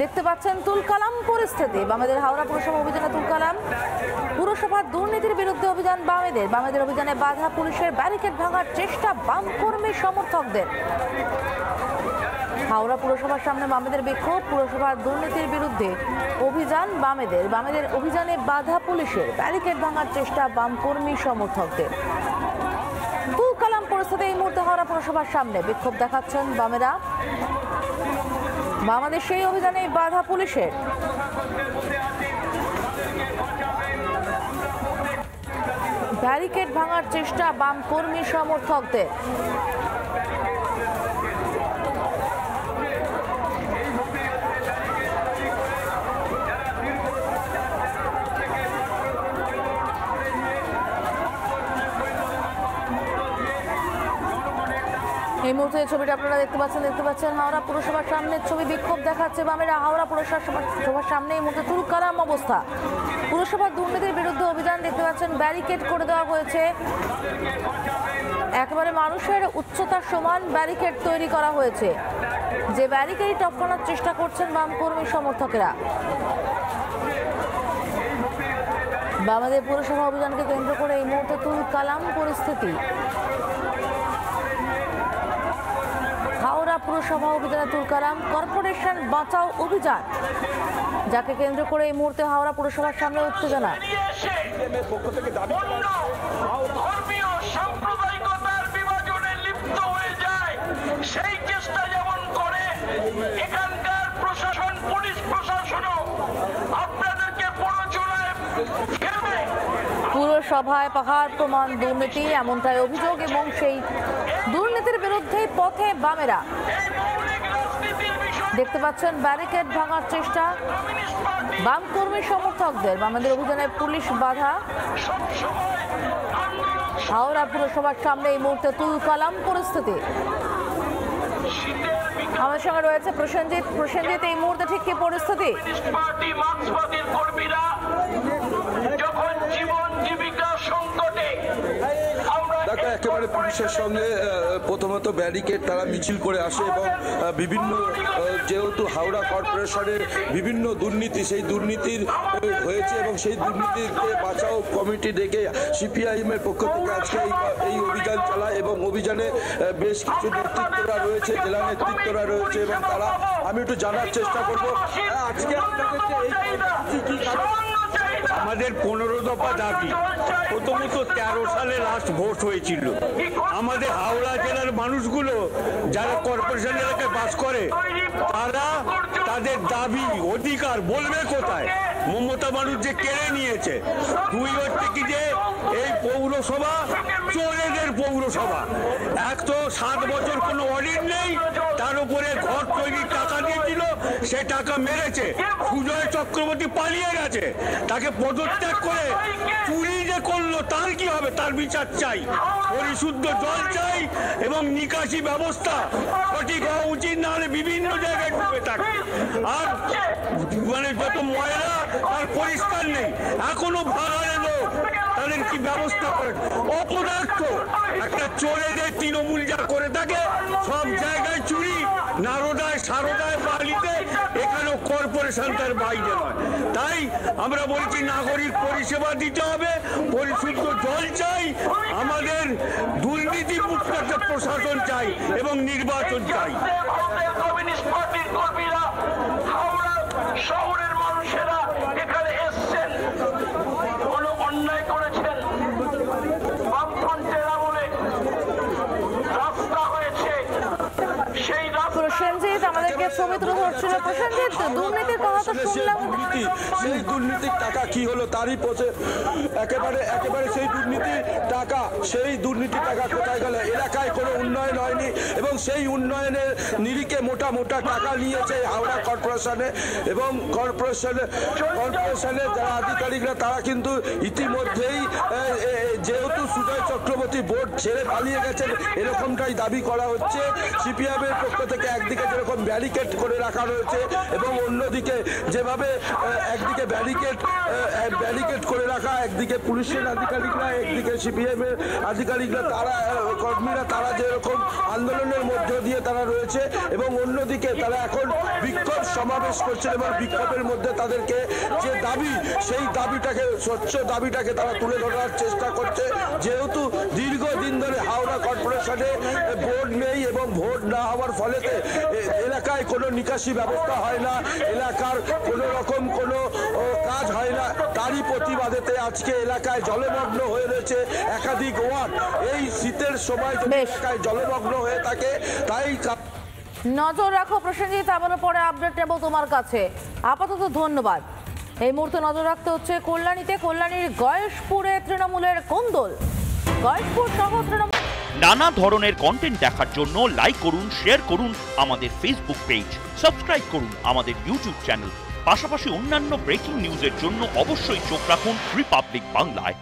দেখতে পাচ্ছেন তুলকালাম পরিস্থিতি। বামেদের হাওড়া পুরসভা অভিযানে তুলকালাম। পুরসভার দুর্নীতির বিরুদ্ধে অভিযান বামেদের অভিযানে বাধা পুলিশের ব্যারিকেড ভাঙার চেষ্টা বাম কর্মী সমর্থকদের। হাওড়া পুরসভার সামনে বামেদের বিক্ষোভ। পুরসভার দুর্নীতির বিরুদ্ধে অভিযান বামেদের অভিযানে বাধা পুলিশের ব্যারিকেড ভাঙার চেষ্টা বাম কর্মী সমর্থকদের। তুলকালাম পরিস্থিতি এই মুহূর্তে হাওড়া পুরসভার সামনে বিক্ষোভ দেখাচ্ছেন বামেরা। বামেদের সেই অভিযানে বাধা পুলিশের। ব্যারিকেড ভাঙার চেষ্টা বাম কর্মী সমর্থকদের। এই মুহূর্তে ছবিটা আপনারা দেখতে পাচ্ছেন হাওড়া পুরসভার সামনে ছবি। বিক্ষোভ দেখাচ্ছে বামেরা হাওড়া পুরসভার সামনে এই মুহূর্তে তুলকালাম অবস্থা। পুরসভার দুর্নীতির বিরুদ্ধে অভিযান দেখতে পাচ্ছেন, ব্যারিকেড করে দেওয়া হয়েছে। একেবারে মানুষের উচ্চতার সমান ব্যারিকেড তৈরি করা হয়েছে, যে ব্যারিকেড টপকানোর চেষ্টা করছেন বাম কর্মী সমর্থকেরা। বামেদের পুরসভা অভিযানকে কেন্দ্র করে এই মুহূর্তে তুলকালাম পরিস্থিতি। হাওড়া পুরসভা অভিযানে তুলকালাম কর্পোরেশন বাঁচাও অভিযান, যাকে কেন্দ্র করে এই মুহূর্তে হাওড়া পুরসভার সামনে উত্তেজনা। পুরসভায় পাহাড় প্রমাণ দুর্নীতি এমনটাই অভিযোগ, এবং সেই দুর্নীতির বিরুদ্ধে পথে বামেরা। দেখতে পাচ্ছেন ব্যারিকেড ভাঙার চেষ্টা বাম কর্মী সমর্থকদের। বামেদের অভিযানে পুলিশ বাধা। হাওড়া পুরসভার সামনে এই মুহূর্তে তুলকালাম পরিস্থিতি। আমার সঙ্গে রয়েছে প্রসেনজিৎ, এই মুহূর্তে ঠিক কি পরিস্থিতি? একেবারে পুলিশের সঙ্গে প্রথমত ব্যারিকেড তারা মিছিল করে আসে, এবং বিভিন্ন যেহেতু হাওড়া কর্পোরেশনের বিভিন্ন দুর্নীতি, সেই দুর্নীতির হয়েছে, এবং সেই দুর্নীতিকে বাঁচাও কমিটি ডেকে সিপিআইএমের পক্ষ থেকে আজকে এই অভিযান চালায়, এবং অভিযানে বেশ কিছু নেতৃত্বরা রয়েছে, জেলা নেতৃত্বরা রয়েছে, এবং তারা আমি একটু জানার চেষ্টা করবো আজকে আমাদের 15 দফা দাবি। প্রথমত 13 সালে লাস্ট ভোট হয়েছিল। আমাদের হাওড়া জেলার মানুষগুলো যারা কর্পোরেশন এলাকায় বাস করে, তারা তাদের দাবি অধিকার বলবে কোথায়? মমতা মানুষ যে কেড়ে নিয়েছে। দুই হচ্ছে কি যে এই পৌরসভা চোরেদের পৌরসভা। এক তো 7 বছর কোনো অডিট নেই, তার উপরে ঘর তৈরির টাকা দিয়েছিল, সে টাকা মেরেছে। সুজয় চক্রবর্তী পালিয়ে গেছে, তাকে পদত্যাগ করে চুরি যে করলো তার কি হবে? তার বিচার চাই। পরিশুদ্ধ জল চাই, এবং নিকাশি ব্যবস্থা সঠিক হওয়া উচিত, না হলে বিভিন্ন জায়গায় ডুবে থাকে। আর মানে যত ময়লা তার পরিষ্কার নেই, এখনো ভাড়ারে লোক, তাদের কি ব্যবস্থা করেন? অপদার্থ একটা চোরেদের তৃণমূল যা করে থাকে, সব জায়গায় চুরি, নারদায় সারদায় বালিতে, এখানেও কর্পোরেশন তার বাইরে নয়। তাই আমরা বলছি নাগরিক পরিষেবা দিতে হবে, পরিশুদ্ধ জল চাই, আমাদের দুর্নীতি মুক্ত একটা প্রশাসন চাই, এবং নির্বাচন চাই। শহরের মানুষেরা এখানে এসছেন, কোনো অন্যায় করেছেন, বামফ্রন্টের আমলে রাস্তা হয়েছে, সেই প্রসেনজিৎ আমাদেরকে ছবি তুলে ধরছিল। প্রসেনজিৎ, দুর্নীতির কথা তো শুনলাম, সেই দুর্নীতির টাকা কি হলো তারই পথে একেবারে সেই দুর্নীতির টাকা কোথায় গেল? এলাকায় কোনো উন্নয়ন হয়নি, এবং সেই উন্নয়নের নিরিখে মোটা টাকা নিয়েছে হাওড়া কর্পোরেশনে, এবং কর্পোরেশনের যারা আধিকারিকরা তারা কিন্তু ইতিমধ্যেই যেহেতু সুজয় চক্রবর্তী বোর্ড ছেড়ে পালিয়ে গেছেন, এরকমটাই দাবি করা হচ্ছে সিপিএমের পক্ষ থেকে। একদিকে যেরকম ব্যারিকেড করে রাখা রয়েছে, এবং অন্যদিকে যেভাবে একদিকে ব্যারিকেড করে রাখা, একদিকে পুলিশের আধিকারিকরা, একদিকে সিপিএমের আধিকারিকরা, তারা কর্মীরা তারা যেরকম আন্দোলনের মধ্য দিয়ে তারা রয়েছে এবং অন্যদিকে তারা এখন বিক্ষোভ সমাবেশ করছে এবং বিক্ষোভের মধ্যে তাদেরকে যে দাবি সেই দাবিটাকে স্বচ্ছ দাবিটাকে তারা তুলে ধরার চেষ্টা করছে। যেহেতু দীর্ঘদিন ধরে হাওড়া কর্পোরেশনে ভোট নেই এবং ভোট না হওয়ার ফলেতে এলাকায় কোনো নিকাশি ব্যবস্থা হয় না, এলাকার কোনো রকম কোনো কাজ হয় না, তারই প্রতিবাদেতে আজকে এলাকায় জলমগ্ন হয়ে রয়েছে একাধিক ওয়ার্ড। এই শীতের সময় যদি এলাকায় জলমগ্ন হয়ে থাকে তাই নজর রাখো প্রসেনজিৎ, আবারও পরে আপডেট নেব তোমার কাছে। আপাতত ধন্যবাদ। এই মুহূর্তে নজর রাখতে হচ্ছে কল্যাণীতে। কল্যাণীর গয়েশপুরে তৃণমূলের কোন্দল। গয়েশপুর সহ তৃণমূল নানা ধরনের কন্টেন্ট দেখার জন্য লাইক করুন, শেয়ার করুন আমাদের ফেসবুক পেজ, সাবস্ক্রাইব করুন আমাদের ইউটিউব চ্যানেল। পাশাপাশি অন্যান্য ব্রেকিং নিউজের জন্য অবশ্যই চোখ রাখুন রিপাবলিক বাংলায়।